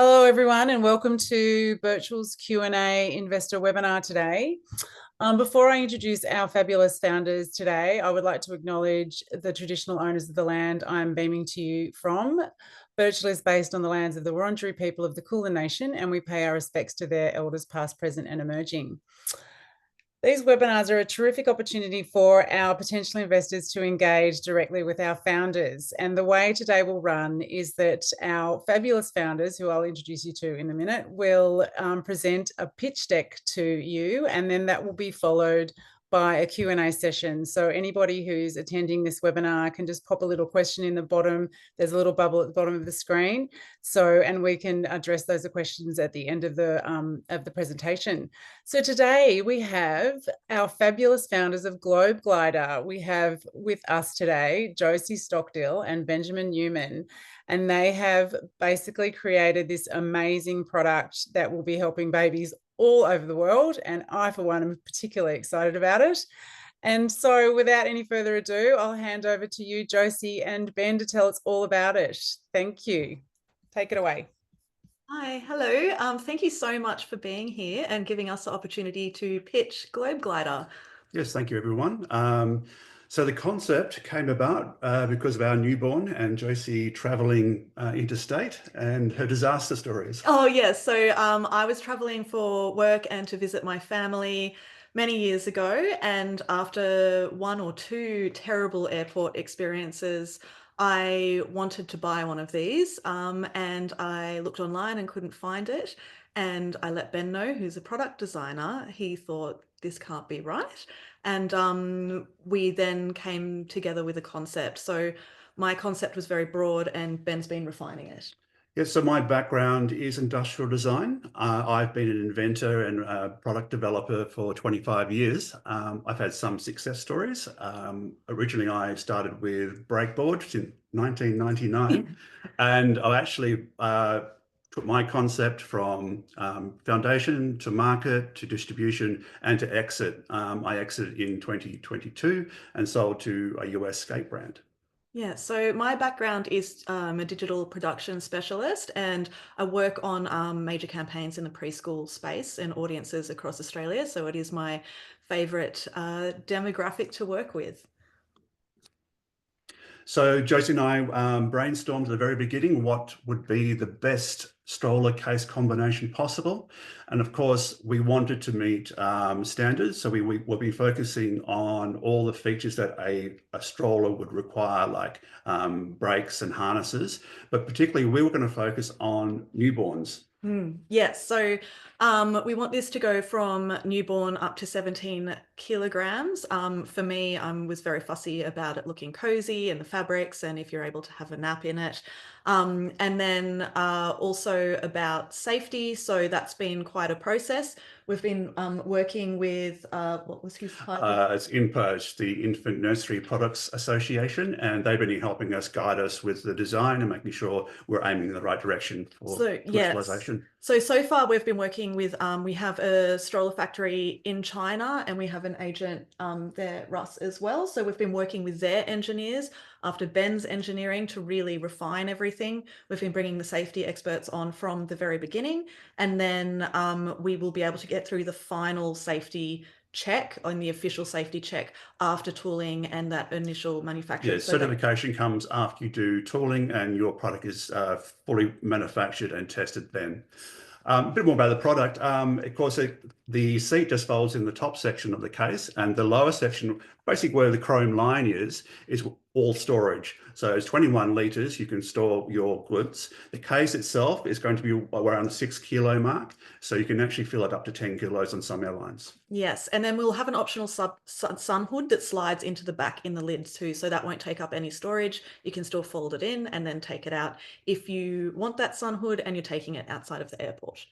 Hello, everyone, and welcome to Birchal's Q&A investor webinar today. Before I introduce our fabulous founders today, I would like to acknowledge the traditional owners of the land I'm beaming to you from. Birchal is based on the lands of the Wurundjeri people of the Kulin Nation, and we pay our respects to their elders past, present, and emerging. These webinars are a terrific opportunity for our potential investors to engage directly with our founders. And the way today will run is that our fabulous founders, who I'll introduce you to in a minute, will present a pitch deck to you, and then that will be followed by a Q&A session. So anybody who's attending this webinar can just pop a little question in the bottom. There's a little bubble at the bottom of the screen. And we can address those questions at the end of the presentation. So today we have our fabulous founders of Globe Glider. We have with us today Josie Stockdill and Benjamin Newman, and they have basically created this amazing product that will be helping babies all over the world. And I, for one, am particularly excited about it. And so without any further ado, I'll hand over to you, Josie and Ben, to tell us all about it. Thank you. Take it away. Hi, hello. Thank you so much for being here and giving us the opportunity to pitch Globe Glider. Yes, thank you, everyone. So the concept came about because of our newborn and Josie traveling interstate and her disaster stories. Oh, yes. So I was traveling for work and to visit my family many years ago. And after one or two terrible airport experiences, I wanted to buy one of these. And I looked online and couldn't find it. And I let Ben know, who's a product designer. He thought, this can't be right. And we then came together with a concept. So my concept was very broad and Ben's been refining it. Yes, so my background is industrial design. I've been an inventor and a product developer for 25 years. I've had some success stories. Originally, I started with brake boards in 1999, and I actually took my concept from foundation to market to distribution and to exit. I exited in 2022 and sold to a US skate brand. Yeah, so my background is a digital production specialist, and I work on major campaigns in the preschool space and audiences across Australia. So it is my favorite demographic to work with. So Josie and I brainstormed at the very beginning what would be the best stroller case combination possible. And of course, we wanted to meet standards. So we will be focusing on all the features that a stroller would require, like brakes and harnesses. But particularly, we were going to focus on newborns. Yes, so we want this to go from newborn up to 17 kilograms. For me, I was very fussy about it looking cozy and the fabrics and if you're able to have a nap in it. And then also about safety. So that's been quite a process. We've been working with, what was his title? It's INPURGE, the Infant Nursery Products Association, and they've been helping us, guide us with the design and making sure we're aiming in the right direction for commercialization. So far we've been working with, we have a stroller factory in China and we have an agent there, Russ, as well. So we've been working with their engineers after Ben's engineering to really refine everything. We've been bringing the safety experts on from the very beginning, and then we will be able to get through the final safety check on the official safety check after tooling and that initial manufacture. Yeah, certification comes after you do tooling and your product is fully manufactured and tested then. A bit more about the product. Of course, the seat just folds in the top section of the case, and the lower section, basically where the chrome line is all storage. So it's 21 litres, you can store your goods. The case itself is going to be around the 6 kilo mark, so you can actually fill it up to 10 kilos on some airlines. Yes, and then we'll have an optional sun hood that slides into the back in the lid too, so that won't take up any storage. You can still fold it in and then take it out if you want that sun hood and you're taking it outside of the airport.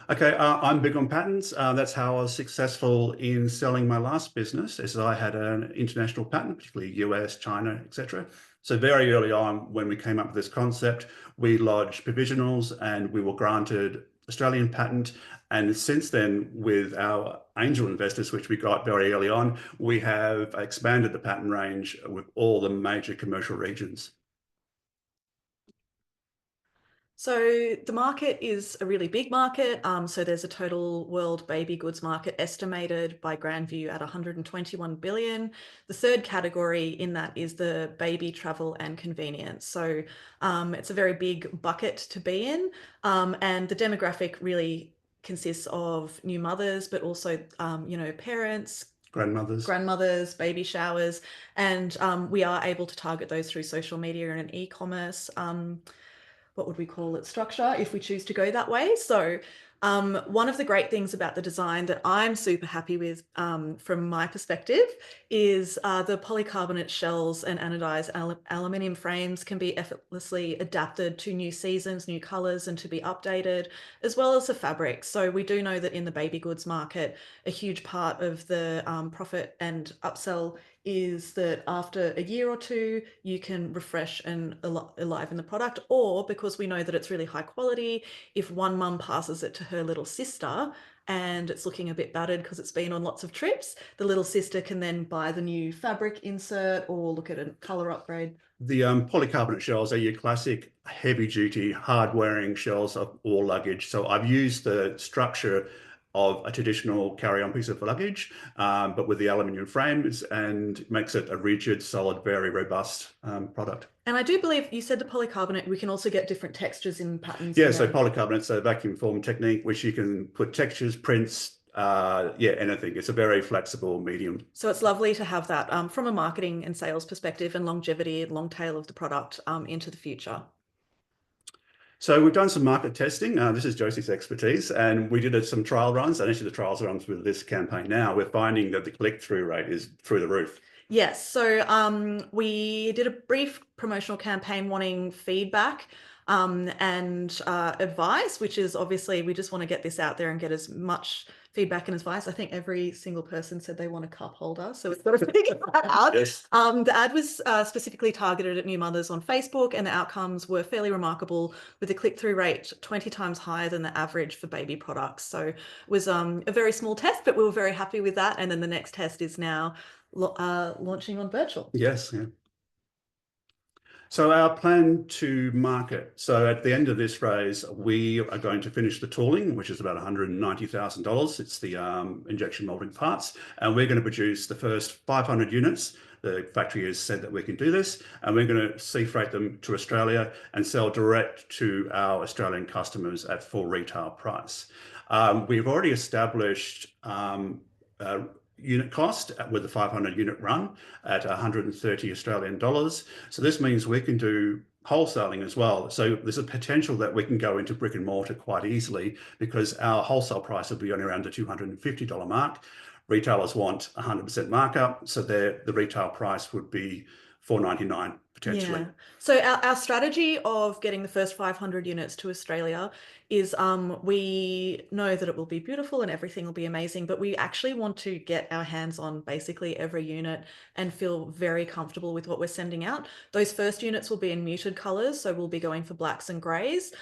Okay, I'm big on patents. That's how I was successful in selling my last business, as I had an international patent, particularly US, China, etc. So very early on, when we came up with this concept, we lodged provisionals and we were granted Australian patent. And since then, with our angel investors, which we got very early on, we have expanded the patent range with all the major commercial regions. So the market is a really big market. So there's a total world baby goods market estimated by Grandview at 121 billion. The third category in that is the baby travel and convenience. So it's a very big bucket to be in. And the demographic really consists of new mothers, but also, parents, grandmothers, baby showers, and we are able to target those through social media and an e-commerce what would we call it, structure, if we choose to go that way. So one of the great things about the design that I'm super happy with from my perspective is the polycarbonate shells and anodized aluminium frames can be effortlessly adapted to new seasons, new colors, and to be updated, as well as the fabric. So we do know that in the baby goods market, a huge part of the profit and upsell is that after a year or two, you can refresh and enliven the product, or because we know that it's really high quality, if one mum passes it to her little sister and it's looking a bit battered because it's been on lots of trips, the little sister can then buy the new fabric insert or look at a color upgrade. The polycarbonate shells are your classic heavy-duty, hard-wearing shells of all luggage. So I've used the structure of a traditional carry-on piece of luggage, but with the aluminium frames, and makes it a rigid, solid, very robust product. And I do believe you said the polycarbonate, we can also get different textures and patterns. Yeah, so polycarbonate's a vacuum form technique, which you can put textures, prints, anything. It's a very flexible medium. So it's lovely to have that from a marketing and sales perspective, and longevity and long tail of the product into the future. So we've done some market testing. This is Josie's expertise, and we did some trial runs, and actually the trials runs with this campaign now. We're finding that the click-through rate is through the roof. Yes, so we did a brief promotional campaign wanting feedback and advice, which is obviously we just want to get this out there and get as much feedback and advice. I think every single person said they want a cup holder, so we've got to figure that out. Yes. The ad was specifically targeted at new mothers on Facebook, and the outcomes were fairly remarkable, with a click-through rate 20 times higher than the average for baby products. So it was a very small test, but we were very happy with that. And then the next test is now launching on Birchal. Yes, yeah. So our plan to market. So at the end of this raise, we are going to finish the tooling, which is about $190,000. It's the injection molding parts, and we're going to produce the first 500 units. The factory has said that we can do this, and we're going to sea freight them to Australia and sell direct to our Australian customers at full retail price. We've already established unit cost with the 500 unit run at 130 Australian dollars. So this means we can do wholesaling as well. So there's a potential that we can go into brick and mortar quite easily, because our wholesale price will be only around the $250 mark. Retailers want 100% markup, so the retail price would be $499 potentially. Yeah. So our strategy of getting the first 500 units to Australia is we know that it will be beautiful and everything will be amazing, but we actually want to get our hands on basically every unit and feel very comfortable with what we're sending out. Those first units will be in muted colors, so we'll be going for blacks and grays.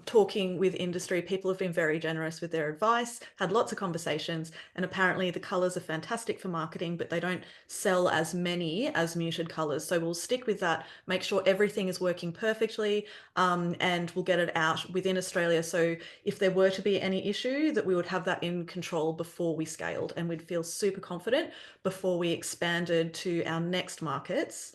Talking with industry, people have been very generous with their advice, had lots of conversations, and apparently the colors are fantastic for marketing, but they don't sell as many as muted colors. So we'll stick with that, make sure everything is working perfectly, and we'll get it out within Australia. So if there were to be any issue, that we would have that in control before we scaled, and we'd feel super confident before we expanded to our next markets.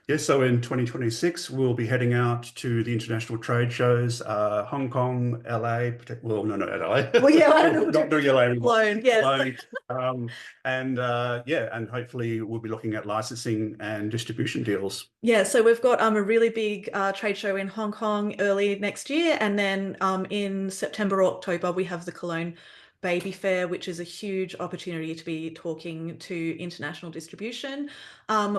Yes, so in 2026, we'll be heading out to the international trade shows, Hong Kong, LA, well, no, not LA. Well, yeah, I don't know. Not doing LA anymore. Cologne, yes. And hopefully we'll be looking at licensing and distribution deals. Yeah, so we've got a really big trade show in Hong Kong early next year, and then in September or October, we have the Cologne Baby Fair, which is a huge opportunity to be talking to international distribution.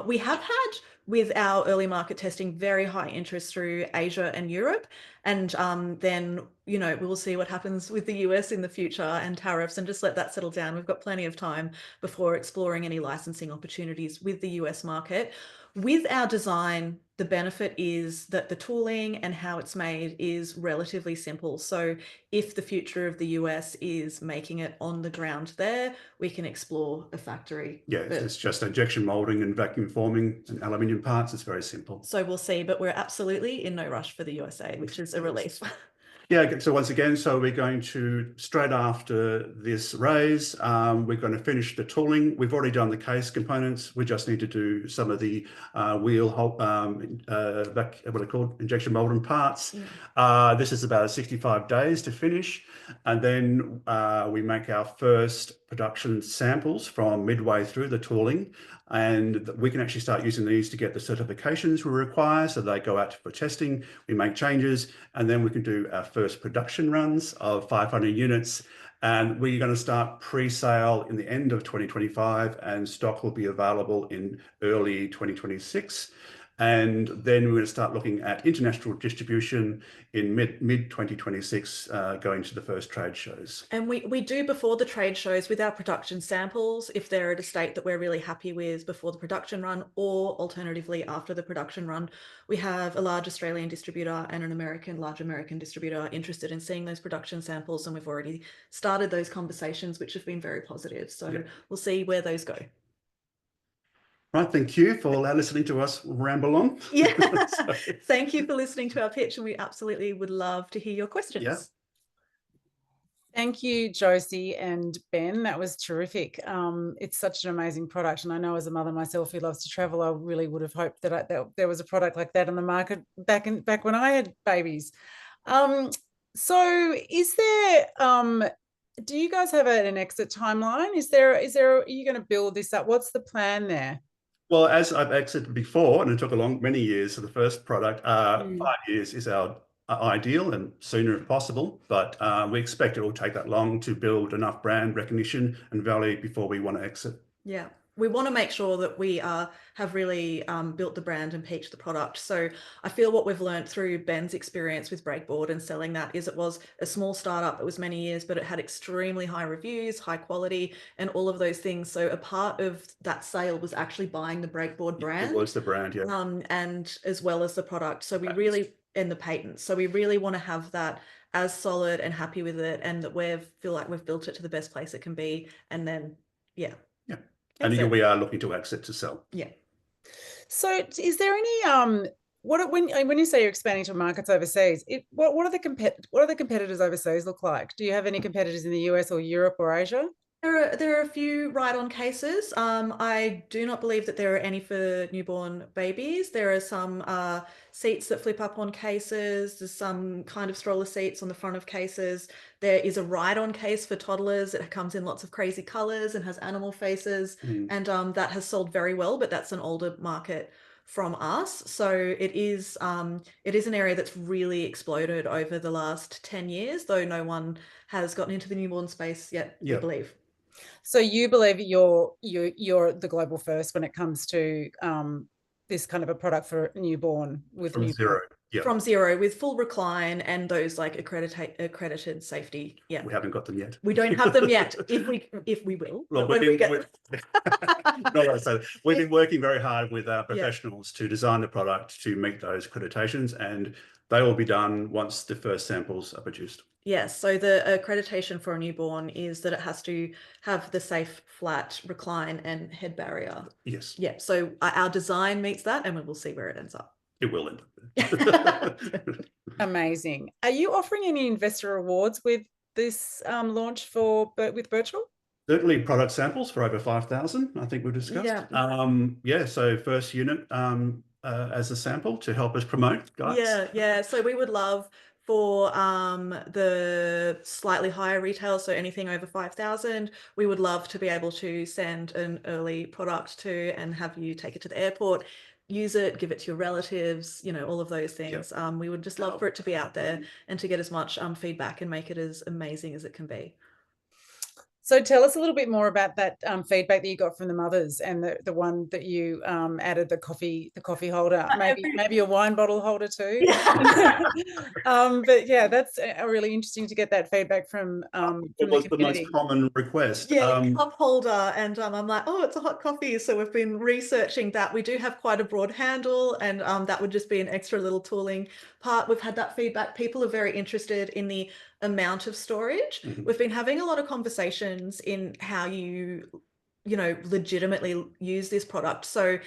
We have had, with our early market testing, very high interest through Asia and Europe. And then, we will see what happens with the US in the future and tariffs, and just let that settle down. We've got plenty of time before exploring any licensing opportunities with the US market. With our design, the benefit is that the tooling and how it's made is relatively simple. So if the future of the US is making it on the ground there, we can explore a factory. Yeah, it's just injection molding and vacuum forming and aluminium parts. It's very simple. So we'll see, but we're absolutely in no rush for the USA, which is a relief. Yeah, so once again, so we're going to, straight after this raise, we're going to finish the tooling. We've already done the case components. We just need to do some of the wheel, what are they called? Injection molding parts. Yeah. This is about 65 days to finish. And then we make our first production samples from midway through the tooling. And we can actually start using these to get the certifications we require. So they go out for testing, we make changes, and then we can do our first production runs of 500 units. And we're going to start pre-sale in the end of 2025, and stock will be available in early 2026. And then we're going to start looking at international distribution in mid 2026, going to the first trade shows. And we do before the trade shows with our production samples, if they're at a state that we're really happy with before the production run, or alternatively after the production run. We have a large Australian distributor and an large American distributor interested in seeing those production samples, and we've already started those conversations, which have been very positive. So we'll see where those go. Right, thank you for listening to us ramble on. Yeah, thank you for listening to our pitch, and we absolutely would love to hear your questions. Yeah. Thank you, Josie and Ben. That was terrific. It's such an amazing product, and I know as a mother myself who loves to travel, I really would have hoped that there was a product like that on the market back when I had babies. So, is there? Do you guys have an exit timeline? Are you going to build this up? What's the plan there? Well, as I've exited before, and it took many years for the first product, 5 years is our ideal, and sooner if possible. But we expect it will take that long to build enough brand recognition and value before we want to exit. Yeah, we want to make sure that we have really built the brand and peaked the product. So I feel what we've learned through Ben's experience with Breakboard and selling that is it was a small startup. It was many years, but it had extremely high reviews, high quality, and all of those things. So a part of that sale was actually buying the Breakboard brand. It was the brand, yeah. And as well as the product. So we really, and the patents. So we really want to have that as solid and happy with it, and that we feel like we've built it to the best place it can be. And then, yeah. And we are looking to exit to sell. Yeah. So is there any when you say you're expanding to markets overseas, what are the competitors overseas look like? Do you have any competitors in the US or Europe or Asia? There are a few ride-on cases. I do not believe that there are any for newborn babies. There are some seats that flip up on cases. There's some kind of stroller seats on the front of cases. There is a ride-on case for toddlers. It comes in lots of crazy colors and has animal faces. And that has sold very well, but that's an older market from us. So it is an area that's really exploded over the last 10 years, though no one has gotten into the newborn space yet, I believe. So you believe you're the global first when it comes to this kind of a product for newborn with from zero. Yeah. From zero with full recline and those like accredited safety. Yeah. We haven't got them yet. We don't have them yet. If we will. Well, we've been working very hard with our professionals to design the product to meet those accreditations, and they will be done once the first samples are produced. Yes, so the accreditation for a newborn is that it has to have the safe, flat, recline and head barrier. Yes. Yeah, so our design meets that, and we will see where it ends up. It will end up. Amazing. Are you offering any investor awards with this launch with Birchal? Certainly product samples for over 5,000, I think we've discussed. So first unit as a sample to help us promote, guys. Yeah. So we would love for the slightly higher retail, so anything over 5,000, we would love to be able to send an early product to and have you take it to the airport, use it, give it to your relatives, all of those things. We would just love for it to be out there and to get as much feedback and make it as amazing as it can be. So tell us a little bit more about that feedback that you got from the mothers, and the one that you added the coffee holder, maybe a wine bottle holder too. Yeah. But yeah, that's really interesting to get that feedback from What was the the most community. common request? Yeah, cup holder, and I'm like, oh, it's a hot coffee. So we've been researching that. We do have quite a broad handle, and that would just be an extra little tooling part. We've had that feedback. People are very interested in the amount of storage. We've been having a lot of conversations in how you legitimately use this product. So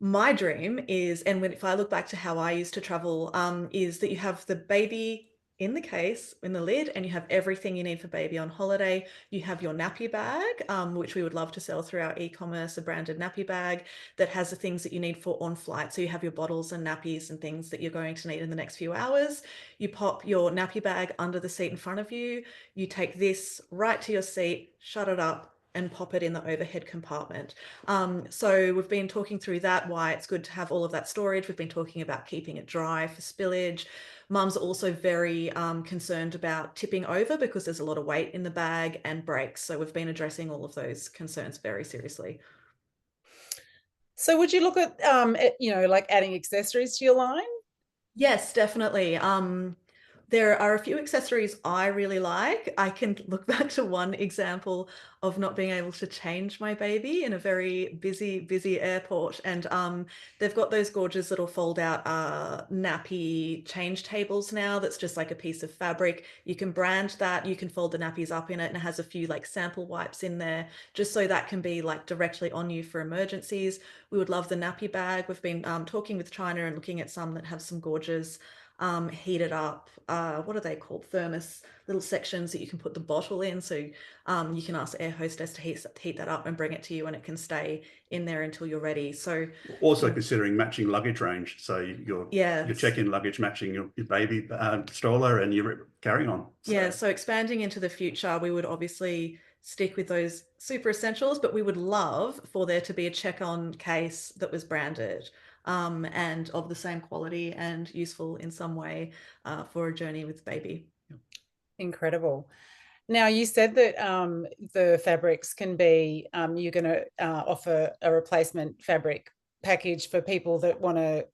my dream is, and if I look back to how I used to travel, is that you have the baby in the case, in the lid, and you have everything you need for baby on holiday. You have your nappy bag, which we would love to sell through our e-commerce, a branded nappy bag that has the things that you need for on flight. So you have your bottles and nappies and things that you're going to need in the next few hours. You pop your nappy bag under the seat in front of you. You take this right to your seat, shut it up, and pop it in the overhead compartment. So we've been talking through that, why it's good to have all of that storage. We've been talking about keeping it dry for spillage. Mums are also very concerned about tipping over because there's a lot of weight in the bag, and breaks. So we've been addressing all of those concerns very seriously. So would you look at like adding accessories to your line? Yes, definitely. There are a few accessories I really like. I can look back to one example of not being able to change my baby in a very busy airport. And they've got those gorgeous little fold out nappy change tables now. That's just like a piece of fabric. You can brand that, you can fold the nappies up in it, and it has a few like sample wipes in there, just so that can be like directly on you for emergencies. We would love the nappy bag. We've been talking with China and looking at some that have some gorgeous heated up, what are they called? Thermos little sections that you can put the bottle in. So you can ask the air hostess to heat that up and bring it to you, and it can stay in there until you're ready. So also considering matching luggage range. So your check-in luggage matching your baby stroller and your carry-on. Yeah, so expanding into the future, we would obviously stick with those super essentials, but we would love for there to be a check-on case that was branded and of the same quality and useful in some way for a journey with baby. Incredible. Now, you said that the fabrics can be, you're going to offer a replacement fabric package for people that want to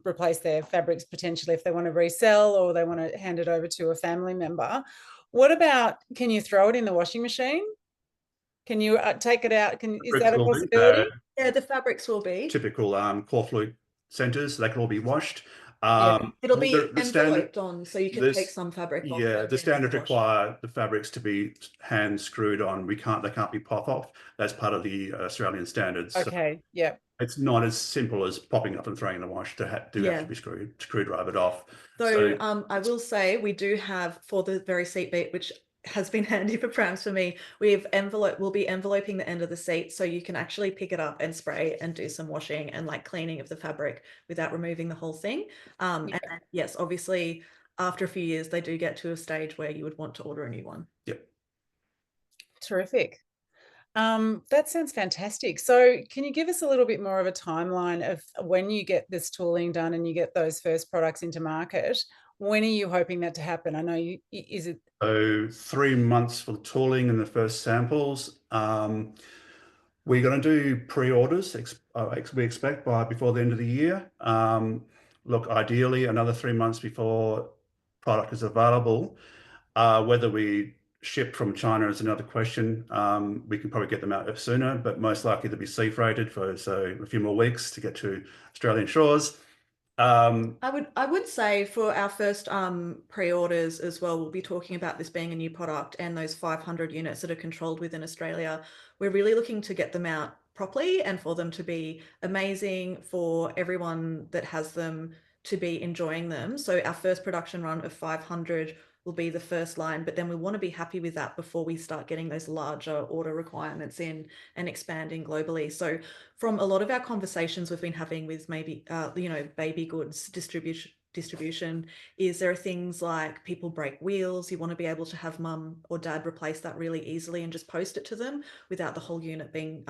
replace their fabrics potentially if they want to resell or they want to hand it over to a family member. What about, can you throw it in the washing machine? Can you take it out? Is that a possibility? Yeah, the fabrics will be. Typical Corflute centres, they can all be washed. It'll be enveloped on, so you can take some fabric off. Yeah, the standards require the fabrics to be hand screwed on. They can't be pop off. That's part of the Australian standards. Okay, so yeah. It's not as simple as popping up and throwing in the wash. Have to be screwdrivered off. So I will say we do have, for the very seat beat, which has been handy for prams for me, we'll be enveloping the end of the seat, so you can actually pick it up and spray and do some washing and like cleaning of the fabric without removing the whole thing. And yes, obviously after a few years they do get to a stage where you would want to order a new one. Yep. Terrific. That sounds fantastic. So can you give us a little bit more of a timeline of when you get this tooling done and you get those first products into market? When are you hoping that to happen? I know is it? So 3 months for the tooling and the first samples. We're going to do pre-orders, we expect, before the end of the year. Look, ideally another 3 months before product is available. Whether we ship from China is another question. We can probably get them out sooner, but most likely they'll be sea freighted so a few more weeks to get to Australian shores. I would say for our first pre-orders as well, we'll be talking about this being a new product and those 500 units that are controlled within Australia. We're really looking to get them out properly and for them to be amazing, for everyone that has them to be enjoying them. So our first production run of 500 will be the first line, but then we want to be happy with that before we start getting those larger order requirements in and expanding globally. So from a lot of our conversations we've been having with maybe, baby goods distribution, is there are things like people break wheels. You want to be able to have mum or dad replace that really easily and just post it to them without the whole unit being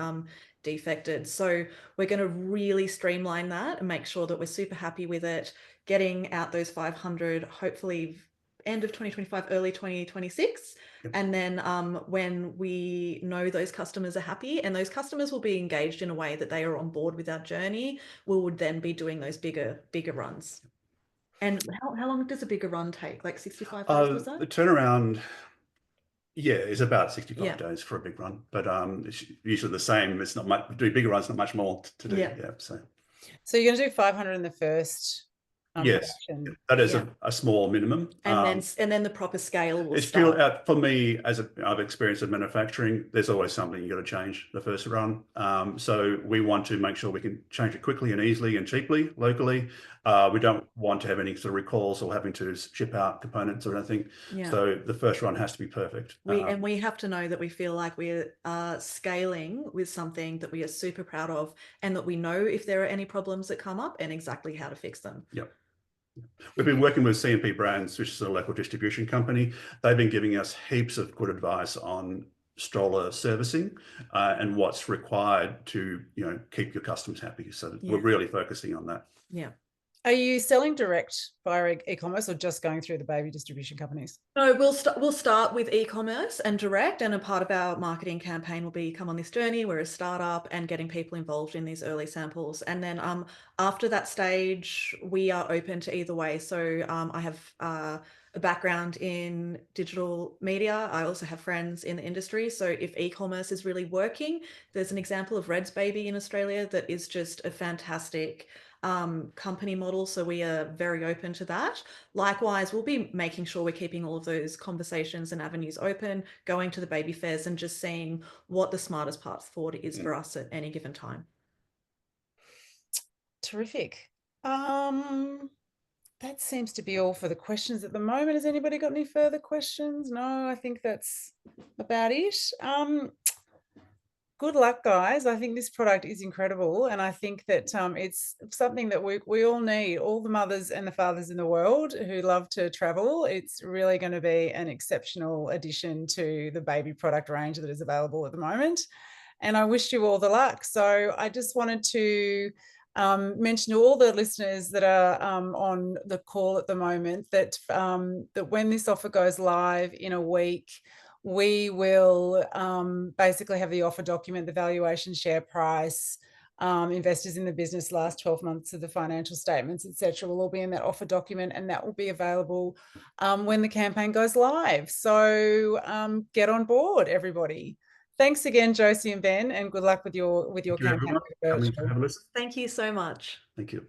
defected. So we're going to really streamline that and make sure that we're super happy with it, getting out those 500, hopefully end of 2025, early 2026. Yep. And then when we know those customers are happy and those customers will be engaged in a way that they are on board with our journey, we would then be doing those bigger runs. And how long does a bigger run take? Like 65 days, was that? The turnaround, yeah, is about 65 Yeah. days for a big run, but it's usually the same. It's not much, do bigger runs, not much more to do. Yeah. Yeah. So you're going to do 500 in the first yes, production. that is Yeah. a small minimum. And then the proper scale will It's start. still for me, I've experienced in manufacturing, there's always something you got to change the first run. So we want to make sure we can change it quickly and easily and cheaply locally. We don't want to have any sort of recalls or having to ship out components or anything. Yeah. So the first run has to be perfect. And we have to know that we feel like we're scaling with something that we are super proud of, and that we know if there are any problems that come up and exactly how to fix them. Yep. We've been working with C&P Brands, which is a local distribution company. They've been giving us heaps of good advice on stroller servicing and what's required to, keep your customers happy. So we're really focusing on that. Yeah. Are you selling direct via e-commerce or just going through the baby distribution companies? No, we'll start with e-commerce and direct, and a part of our marketing campaign will be come on this journey. We're a startup and getting people involved in these early samples. And then after that stage, we are open to either way. So I have a background in digital media. I also have friends in the industry. So if e-commerce is really working, there's an example of Red's Baby in Australia that is just a fantastic company model, so we are very open to that. Likewise, we'll be making sure we're keeping all of those conversations and avenues open, going to the baby fairs and just seeing what the smartest path forward is for us at any given time. Terrific. That seems to be all for the questions at the moment. Has anybody got any further questions? No, I think that's about it. Good luck, guys. I think this product is incredible, and I think that it's something that we all need, all the mothers and the fathers in the world who love to travel. It's really going to be an exceptional addition to the baby product range that is available at the moment, and I wish you all the luck. So I just wanted to mention to all the listeners that are on the call at the moment that that when this offer goes live in a week, we will basically have the offer document, the valuation, share price, investors in the business, last 12 months of the financial statements, etc. will all be in that offer document, and that will be available when the campaign goes live. So get on board, everybody. Thanks again, Josie and Ben, and good luck with your campaign. Coming to have a listen. Thank you so much. Thank you.